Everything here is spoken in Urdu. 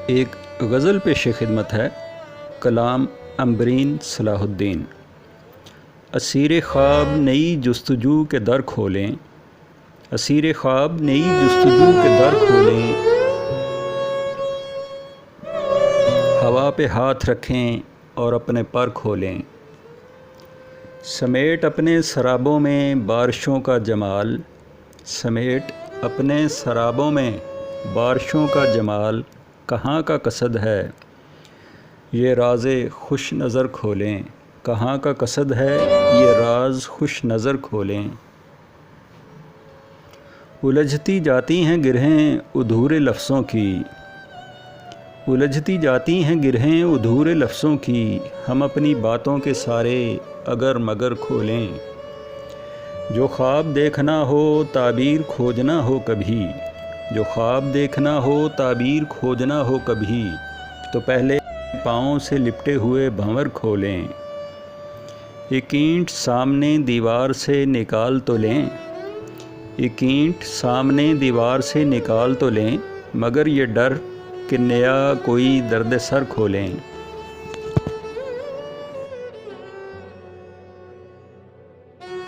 ایک غزل پیش خدمت ہے کلام عنبرین صلاح الدین۔ اسیر خواب نئی جستجو کے در کھولیں، اسیر خواب نئی جستجو کے در کھولیں، ہوا پہ ہاتھ رکھیں اور اپنے پر کھولیں، سمیٹ اپنے سرابوں میں بارشوں کا جمال، سمیٹ اپنے سرابوں میں بارشوں کا جمال، کہاں کا قصد ہے یہ راز خوش نظر کھولیں، کہاں کا قصد ہے یہ راز خوش نظر کھولیں۔ الجھتی جاتی ہیں گرہیں ادھورے لفظوں کی، الجھتی جاتی ہیں گرہیں ادھورے لفظوں کی، ہم اپنی باتوں کے سارے اگر مگر کھولیں۔ جو خواب دیکھنا ہو تعبیر کھوجنا ہو کبھی، جو خواب دیکھنا ہو تعبیر کھوجنا ہو کبھی، تو پہلے پاؤں سے لپٹے ہوئے بھنور کھولیں۔ ایک اینٹ سامنے دیوار سے نکال تو لیں، ایک اینٹ سامنے دیوار سے نکال تو لیں، مگر یہ ڈر کہ نیا کوئی درد سر کھولیں۔